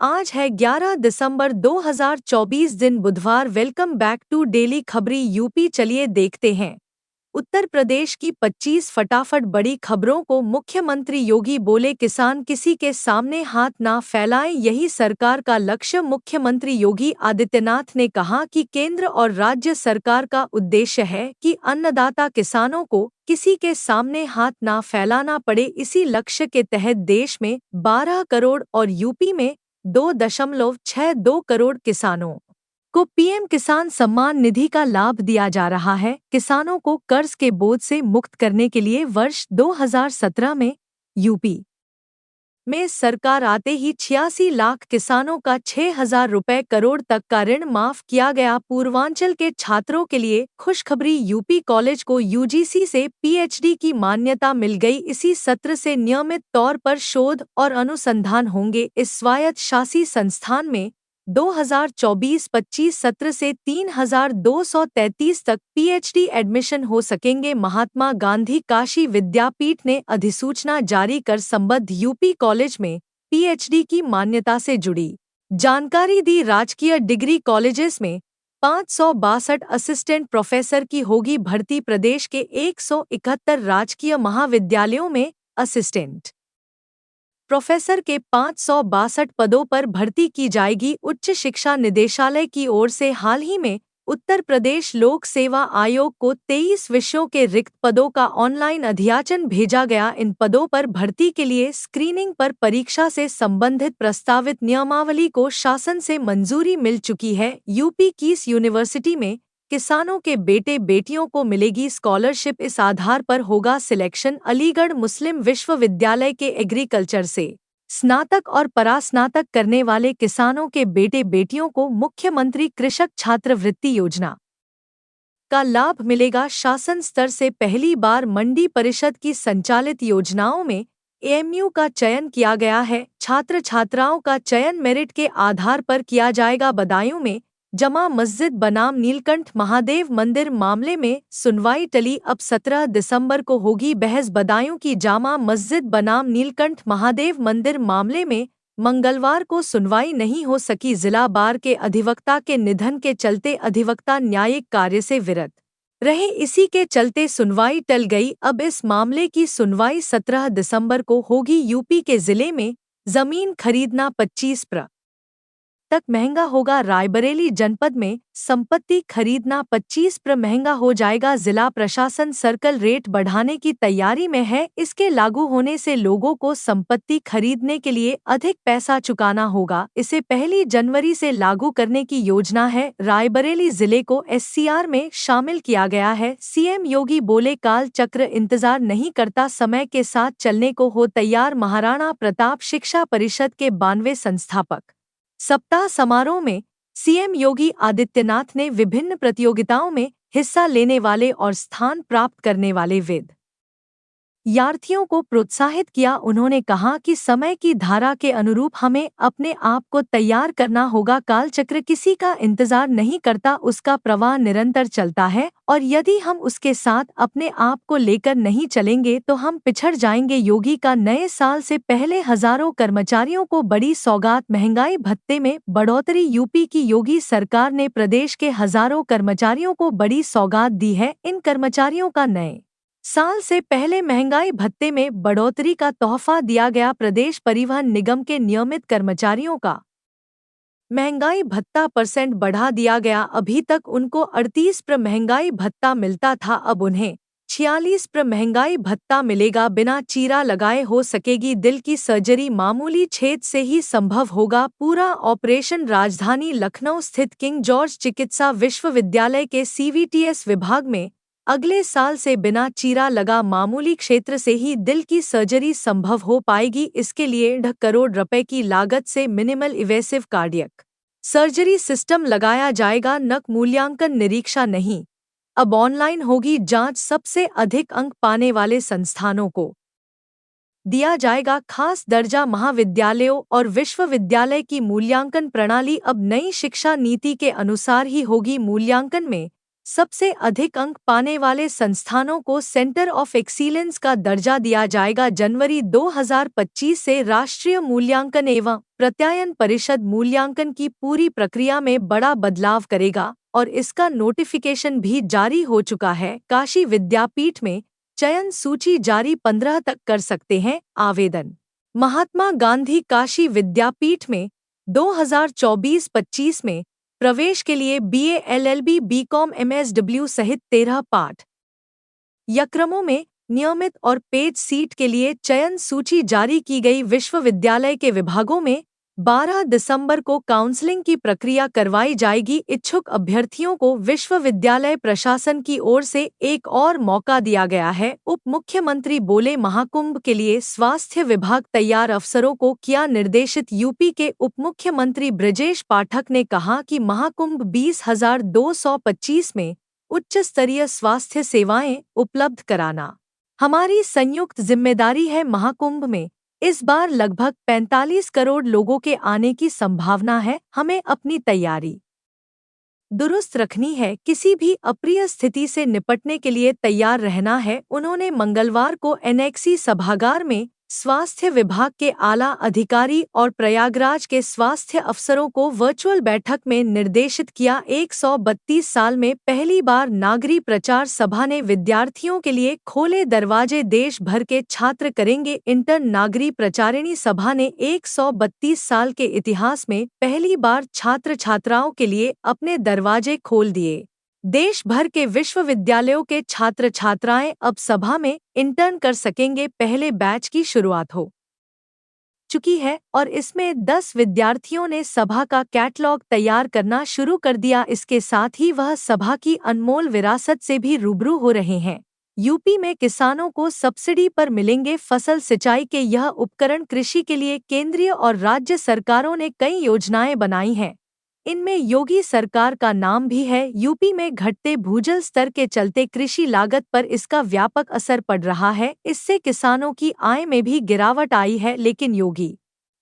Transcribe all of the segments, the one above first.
आज है 11 दिसंबर 2024 दिन बुधवार। वेलकम बैक टू डेली खबरी यूपी। चलिए देखते हैं उत्तर प्रदेश की 25 फटाफट बड़ी खबरों को। मुख्यमंत्री योगी बोले किसान किसी के सामने हाथ ना फैलाएं, यही सरकार का लक्ष्य। मुख्यमंत्री योगी आदित्यनाथ ने कहा कि केंद्र और राज्य सरकार का उद्देश्य है कि अन्नदाता किसानों को किसी के सामने हाथ ना फैलाना पड़े। इसी लक्ष्य के तहत देश में 12 करोड़ और यूपी में 2.62 करोड़ किसानों को पीएम किसान सम्मान निधि का लाभ दिया जा रहा है। किसानों को कर्ज के बोझ से मुक्त करने के लिए वर्ष 2017 में यूपी में सरकार आते ही 86 लाख किसानों का 6,000 रुपए करोड़ तक का ऋण माफ किया गया। पूर्वांचल के छात्रों के लिए खुशखबरी, यूपी कॉलेज को यूजीसी से पीएचडी की मान्यता मिल गई। इसी सत्र से नियमित तौर पर शोध और अनुसंधान होंगे। इस स्वायत्त शासी संस्थान में 2024-25 सत्र से 3,233 तक पीएचडी एडमिशन हो सकेंगे। महात्मा गांधी काशी विद्यापीठ ने अधिसूचना जारी कर संबद्ध यूपी कॉलेज में पीएचडी की मान्यता से जुड़ी जानकारी दी। राजकीय डिग्री कॉलेजेस में 562 असिस्टेंट प्रोफेसर की होगी भर्ती। प्रदेश के 171 राजकीय महाविद्यालयों में असिस्टेंट प्रोफेसर के 562 पदों पर भर्ती की जाएगी। उच्च शिक्षा निदेशालय की ओर से हाल ही में उत्तर प्रदेश लोक सेवा आयोग को 23 विषयों के रिक्त पदों का ऑनलाइन अधियाचन भेजा गया। इन पदों पर भर्ती के लिए स्क्रीनिंग पर परीक्षा से संबंधित प्रस्तावित नियमावली को शासन से मंजूरी मिल चुकी है। यूपी की इस यूनिवर्सिटी में किसानों के बेटे बेटियों को मिलेगी स्कॉलरशिप। इस आधार पर होगा सिलेक्शन। अलीगढ़ मुस्लिम विश्वविद्यालय के एग्रीकल्चर से स्नातक और परास्नातक करने वाले किसानों के बेटे बेटियों को मुख्यमंत्री कृषक छात्रवृत्ति योजना का लाभ मिलेगा। शासन स्तर से पहली बार मंडी परिषद की संचालित योजनाओं में एएमयू का चयन किया गया है। छात्र छात्राओं का चयन मेरिट के आधार पर किया जाएगा। बदायूं में जमा मस्जिद बनाम नीलकंठ महादेव मंदिर मामले में सुनवाई टली। अब 17 दिसंबर को होगी बहस। बदायूं की जामा मस्जिद बनाम नीलकंठ महादेव मंदिर मामले में मंगलवार को सुनवाई नहीं हो सकी। जिला बार के अधिवक्ता के निधन के चलते अधिवक्ता न्यायिक कार्य से विरत रहे। इसी के चलते सुनवाई टल गई। अब इस मामले की सुनवाई 17 दिसंबर को होगी। यूपी के जिले में जमीन खरीदना 25% तक महंगा होगा। रायबरेली जनपद में संपत्ति खरीदना 25% महंगा हो जाएगा। जिला प्रशासन सर्कल रेट बढ़ाने की तैयारी में है। इसके लागू होने से लोगों को संपत्ति खरीदने के लिए अधिक पैसा चुकाना होगा। इसे 1 जनवरी से लागू करने की योजना है। रायबरेली जिले को एससीआर में शामिल किया गया है। सीएम योगी बोले काल चक्र इंतजार नहीं करता, समय के साथ चलने को हो तैयार। महाराणा प्रताप शिक्षा परिषद के 92वें संस्थापक सप्ताह समारोह में सीएम योगी आदित्यनाथ ने विभिन्न प्रतियोगिताओं में हिस्सा लेने वाले और स्थान प्राप्त करने वाले विद्यार्थियों को प्रोत्साहित किया। उन्होंने कहा कि समय की धारा के अनुरूप हमें अपने आप को तैयार करना होगा। कालचक्र किसी का इंतजार नहीं करता, उसका प्रवाह निरंतर चलता है और यदि हम उसके साथ अपने आप को लेकर नहीं चलेंगे तो हम पिछड़ जाएंगे। योगी का नए साल से पहले हजारों कर्मचारियों को बड़ी सौगात। महंगाई भत्ते में बढ़ोतरी। यूपी की योगी सरकार ने प्रदेश के हजारों कर्मचारियों को बड़ी सौगात दी है। इन कर्मचारियों का नए साल से पहले महंगाई भत्ते में बढ़ोतरी का तोहफा दिया गया। प्रदेश परिवहन निगम के नियमित कर्मचारियों का महंगाई भत्ता % बढ़ा दिया गया। अभी तक उनको 38% महंगाई भत्ता मिलता था, अब उन्हें 46% महंगाई भत्ता मिलेगा। बिना चीरा लगाए हो सकेगी दिल की सर्जरी, मामूली छेद से ही संभव होगा पूरा ऑपरेशन। राजधानी लखनऊ स्थित किंग जॉर्ज चिकित्सा विश्वविद्यालय के सीवीटीएस विभाग में अगले साल से बिना चीरा लगा मामूली क्षेत्र से ही दिल की सर्जरी संभव हो पाएगी। इसके लिए 1.5 करोड़ रुपए की लागत से minimal evasive cardiac surgery system लगाया जाएगा। नक मूल्यांकन निरीक्षा नहीं, अब ऑनलाइन होगी जांच। सबसे अधिक अंक पाने वाले संस्थानों को दिया जाएगा खास दर्जा। महाविद्यालयों और विश्वविद्यालय की मूल्यांकन प्रणाली अब नई शिक्षा नीति के अनुसार ही होगी। मूल्यांकन में सबसे अधिक अंक पाने वाले संस्थानों को सेंटर ऑफ एक्सीलेंस का दर्जा दिया जाएगा। जनवरी 2025 से राष्ट्रीय मूल्यांकन एवं प्रत्यायन परिषद मूल्यांकन की पूरी प्रक्रिया में बड़ा बदलाव करेगा और इसका नोटिफिकेशन भी जारी हो चुका है। काशी विद्यापीठ में चयन सूची जारी 15 तक कर सकते हैं आवेदन। महात्मा गांधी काशी विद्यापीठ में 2024-25 में प्रवेश के लिए BA LLB BCom MSW सहित 13 पाठ्यक्रमों में नियमित और पेड सीट के लिए चयन सूची जारी की गई। विश्वविद्यालय के विभागों में 12 दिसंबर को काउंसलिंग की प्रक्रिया करवाई जाएगी। इच्छुक अभ्यर्थियों को विश्वविद्यालय प्रशासन की ओर से एक और मौका दिया गया है। उप मुख्यमंत्री बोले, महाकुंभ के लिए स्वास्थ्य विभाग तैयार, अफसरों को किया निर्देशित। यूपी के उप मुख्यमंत्री ब्रजेश पाठक ने कहा कि महाकुंभ 20,225 में उच्च स्तरीय स्वास्थ्य सेवाएं उपलब्ध कराना हमारी संयुक्त जिम्मेदारी है। महाकुंभ में इस बार लगभग 45 करोड़ लोगों के आने की संभावना है। हमें अपनी तैयारी दुरुस्त रखनी है, किसी भी अप्रिय स्थिति से निपटने के लिए तैयार रहना है। उन्होंने मंगलवार को एनेक्सी सभागार में स्वास्थ्य विभाग के आला अधिकारी और प्रयागराज के स्वास्थ्य अफसरों को वर्चुअल बैठक में निर्देशित किया। 132 साल में पहली बार नागरी प्रचार सभा ने विद्यार्थियों के लिए खोले दरवाजे, देश भर के छात्र करेंगे इंटर। नागरी प्रचारिणी सभा ने 132 साल के इतिहास में पहली बार छात्र छात्राओं के लिए अपने दरवाजे खोल दिए। देश भर के विश्वविद्यालयों के छात्र छात्राएं अब सभा में इंटर्न कर सकेंगे। पहले बैच की शुरुआत हो चुकी है और इसमें 10 विद्यार्थियों ने सभा का कैटलॉग तैयार करना शुरू कर दिया। इसके साथ ही वह सभा की अनमोल विरासत से भी रूबरू हो रहे हैं। यूपी में किसानों को सब्सिडी पर मिलेंगे फसल सिंचाई के यह उपकरण। कृषि के लिए केंद्रीय और राज्य सरकारों ने कई योजनाएं बनाई हैं, इनमें योगी सरकार का नाम भी है। यूपी में घटते भूजल स्तर के चलते कृषि लागत पर इसका व्यापक असर पड़ रहा है। इससे किसानों की आय में भी गिरावट आई है, लेकिन योगी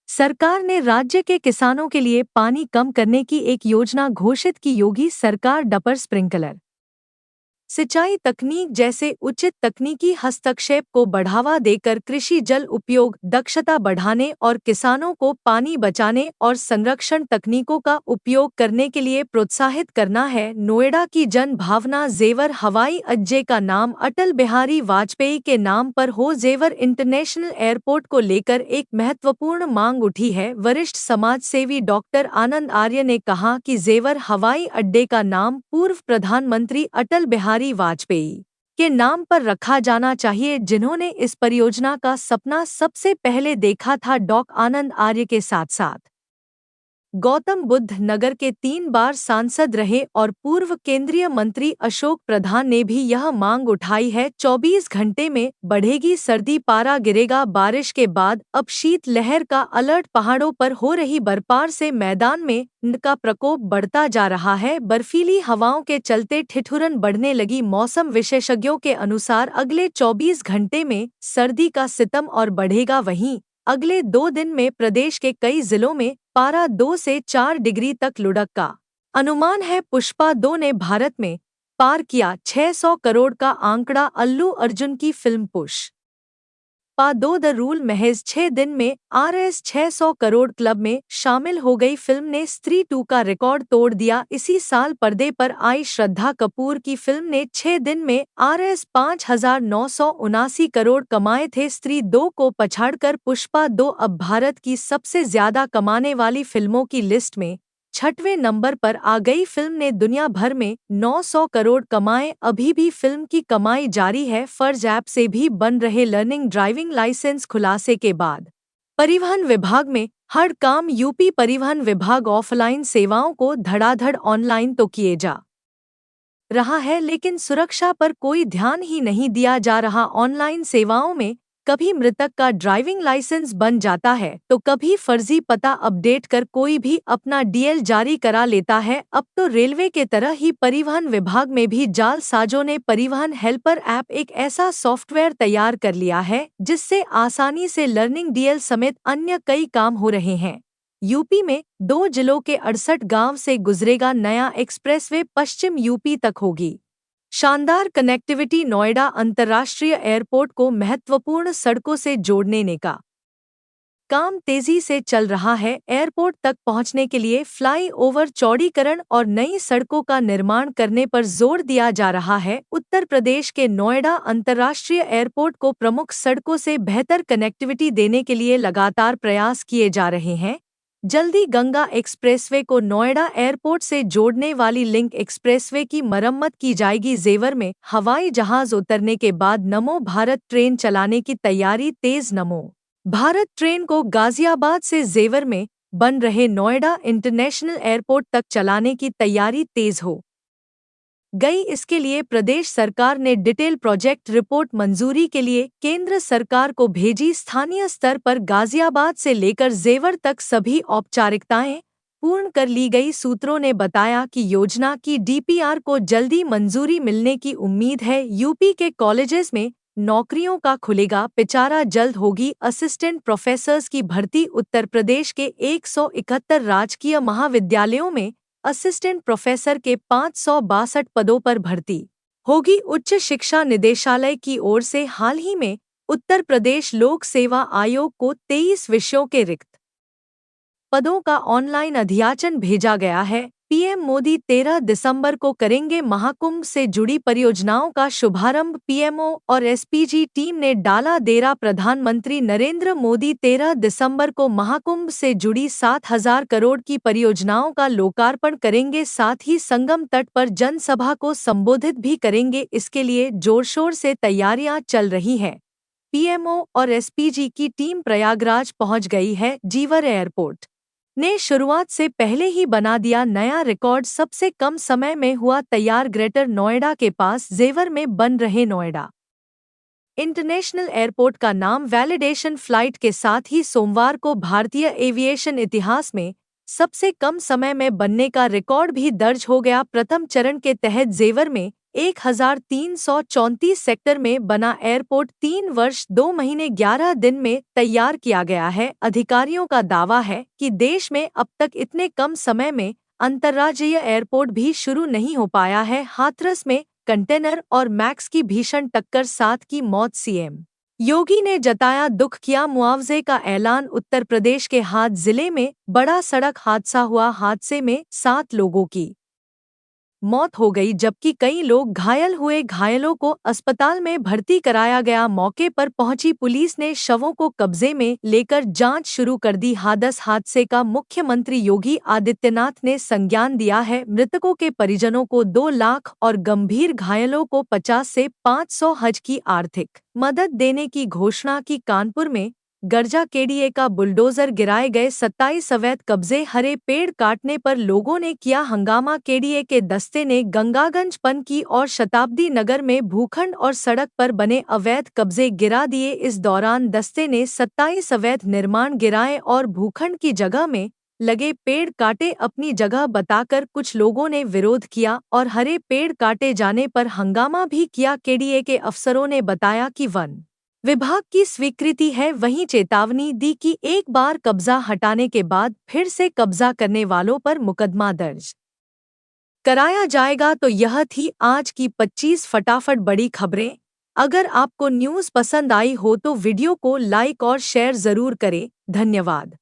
सरकार ने राज्य के किसानों के लिए पानी कम करने की एक योजना घोषित की। योगी सरकार डपर स्प्रिंकलर सिंचाई तकनीक जैसे उचित तकनीकी हस्तक्षेप को बढ़ावा देकर कृषि जल उपयोग दक्षता बढ़ाने और किसानों को पानी बचाने और संरक्षण तकनीकों का उपयोग करने के लिए प्रोत्साहित करना है। नोएडा की जन भावना जेवर हवाई अड्डे का नाम अटल बिहारी वाजपेयी के नाम पर हो। जेवर इंटरनेशनल एयरपोर्ट को लेकर एक महत्वपूर्ण मांग उठी है। वरिष्ठ समाजसेवी डॉक्टर आनंद आर्य ने कहा कि जेवर हवाई अड्डे का नाम पूर्व प्रधानमंत्री अटल बिहारी वाजपेयी के नाम पर रखा जाना चाहिए, जिन्होंने इस परियोजना का सपना सबसे पहले देखा था। डॉ आनंद आर्य के साथ साथ गौतम बुद्ध नगर के 3 बार सांसद रहे और पूर्व केंद्रीय मंत्री अशोक प्रधान ने भी यह मांग उठाई है। 24 घंटे में बढ़ेगी सर्दी, पारा गिरेगा। बारिश के बाद अब शीत लहर का अलर्ट। पहाड़ों पर हो रही बर्फबारी से मैदान में ठंड का प्रकोप बढ़ता जा रहा है। बर्फीली हवाओं के चलते ठिठुरन बढ़ने लगी। मौसम विशेषज्ञों के अनुसार अगले 24 घंटे में सर्दी का सितम और बढ़ेगा। वहीं अगले 2 दिन में प्रदेश के कई जिलों में पारा 2 से 4 डिग्री तक लुढ़क का अनुमान है। पुष्पा 2 ने भारत में पार किया 600 करोड़ का आंकड़ा। अल्लू अर्जुन की फिल्म पुष्पा 2 द रूल महज 6 दिन में RS 600 करोड़ क्लब में शामिल हो गई। फिल्म ने स्त्री 2 का रिकॉर्ड तोड़ दिया। इसी साल पर्दे पर आई श्रद्धा कपूर की फिल्म ने 6 दिन में RS 5,979 करोड़ कमाए थे। स्त्री 2 को पछाड़कर पुष्पा 2 अब भारत की सबसे ज्यादा कमाने वाली फिल्मों की लिस्ट में 6वें नंबर पर आ गई। फिल्म ने दुनिया भर में 900 करोड़ कमाए। अभी भी फिल्म की कमाई जारी है। फर्ज ऐप से भी बन रहे लर्निंग ड्राइविंग लाइसेंस खुलासे के बाद परिवहन विभाग में हड़कांप। यूपी परिवहन विभाग ऑफलाइन सेवाओं को धड़ाधड़ ऑनलाइन तो किए जा रहा है, लेकिन सुरक्षा पर कोई ध्यान ही नहीं दिया जा रहा। ऑनलाइन सेवाओं में कभी मृतक का ड्राइविंग लाइसेंस बन जाता है तो कभी फर्जी पता अपडेट कर कोई भी अपना DL जारी करा लेता है। अब तो रेलवे के तरह ही परिवहन विभाग में भी जालसाजों ने परिवहन हेल्पर ऐप एक ऐसा सॉफ्टवेयर तैयार कर लिया है जिससे आसानी से लर्निंग DL समेत अन्य कई काम हो रहे हैं। यूपी में 2 जिलों के 68 गांव से गुजरेगा नया एक्सप्रेसवे, पश्चिम यूपी तक होगी शानदार कनेक्टिविटी। नोएडा अंतर्राष्ट्रीय एयरपोर्ट को महत्वपूर्ण सड़कों से जोड़ने का काम तेजी से चल रहा है। एयरपोर्ट तक पहुंचने के लिए फ्लाई ओवर चौड़ीकरण और नई सड़कों का निर्माण करने पर जोर दिया जा रहा है। उत्तर प्रदेश के नोएडा अंतर्राष्ट्रीय एयरपोर्ट को प्रमुख सड़कों से बेहतर कनेक्टिविटी देने के लिए लगातार प्रयास किए जा रहे हैं। जल्दी गंगा एक्सप्रेसवे को नोएडा एयरपोर्ट से जोड़ने वाली लिंक एक्सप्रेसवे की मरम्मत की जाएगी। जेवर में हवाई जहाज उतरने के बाद नमो भारत ट्रेन चलाने की तैयारी तेज। नमो भारत ट्रेन को गाजियाबाद से जेवर में बन रहे नोएडा इंटरनेशनल एयरपोर्ट तक चलाने की तैयारी तेज हो गई। इसके लिए प्रदेश सरकार ने डिटेल प्रोजेक्ट रिपोर्ट मंजूरी के लिए केंद्र सरकार को भेजी। स्थानीय स्तर पर गाजियाबाद से लेकर जेवर तक सभी औपचारिकताएं पूर्ण कर ली गई। सूत्रों ने बताया कि योजना की डीपीआर को जल्दी मंजूरी मिलने की उम्मीद है। यूपी के कॉलेजेस में नौकरियों का खुलेगा पिटारा, जल्द होगी असिस्टेंट प्रोफेसर्स की भर्ती। उत्तर प्रदेश के 171 राजकीय महाविद्यालयों में असिस्टेंट प्रोफेसर के 562 पदों पर भर्ती होगी। उच्च शिक्षा निदेशालय की ओर से हाल ही में उत्तर प्रदेश लोक सेवा आयोग को 23 विषयों के रिक्त पदों का ऑनलाइन अध्याचन भेजा गया है। पीएम मोदी 13 दिसंबर को करेंगे महाकुंभ से जुड़ी परियोजनाओं का शुभारंभ। पीएमओ और एसपीजी टीम ने डाला डेरा। प्रधानमंत्री नरेंद्र मोदी 13 दिसंबर को महाकुंभ से जुड़ी 7,000 करोड़ की परियोजनाओं का लोकार्पण करेंगे। साथ ही संगम तट पर जनसभा को संबोधित भी करेंगे। इसके लिए जोरशोर से तैयारियां चल रही हैं। पीएमओ और एसपीजी की टीम प्रयागराज पहुंच गई है। जेवर एयरपोर्ट ने शुरुआत से पहले ही बना दिया नया रिकॉर्ड। सबसे कम समय में हुआ तैयार। ग्रेटर नोएडा के पास जेवर में बन रहे नोएडा इंटरनेशनल एयरपोर्ट का नाम वैलिडेशन फ्लाइट के साथ ही सोमवार को भारतीय एविएशन इतिहास में सबसे कम समय में बनने का रिकॉर्ड भी दर्ज हो गया। प्रथम चरण के तहत जेवर में 1334 सेक्टर में बना एयरपोर्ट 3 वर्ष 2 महीने 11 दिन में तैयार किया गया है। अधिकारियों का दावा है कि देश में अब तक इतने कम समय में अंतर्राज्यीय एयरपोर्ट भी शुरू नहीं हो पाया है। हाथरस में कंटेनर और मैक्स की भीषण टक्कर, 7 की मौत। सीएम योगी ने जताया दुख, किया मुआवजे का ऐलान। उत्तर प्रदेश के हाथ जिले में बड़ा सड़क हादसा हुआ। हादसे में 7 लोगों की मौत हो गई जबकि कई लोग घायल हुए। घायलों को अस्पताल में भर्ती कराया गया। मौके पर पहुंची पुलिस ने शवों को कब्जे में लेकर जांच शुरू कर दी। हादसे का मुख्यमंत्री योगी आदित्यनाथ ने संज्ञान दिया है। मृतकों के परिजनों को 2 लाख और गंभीर घायलों को 50 से 500 हज की आर्थिक मदद देने की घोषणा की। कानपुर में गर्जा केडीए का बुलडोजर गिराए गए। 27 अवैध कब्जे, हरे पेड़ काटने पर लोगों ने किया हंगामा। केडीए के दस्ते ने गंगागंज, पनकी और शताब्दी नगर में भूखंड और सड़क पर बने अवैध कब्जे गिरा दिए। इस दौरान दस्ते ने 27 अवैध निर्माण गिराए और भूखंड की जगह में लगे पेड़ काटे। अपनी जगह बताकर कुछ लोगों ने विरोध किया और हरे पेड़ काटे जाने पर हंगामा भी किया। केडीए के अफसरों ने बताया कि वन विभाग की स्वीकृति है, वहीं चेतावनी दी कि एक बार कब्जा हटाने के बाद फिर से कब्जा करने वालों पर मुकदमा दर्ज कराया जाएगा। तो यह थी आज की 25 फटाफट बड़ी खबरें। अगर आपको न्यूज़ पसंद आई हो तो वीडियो को लाइक और शेयर जरूर करें। धन्यवाद।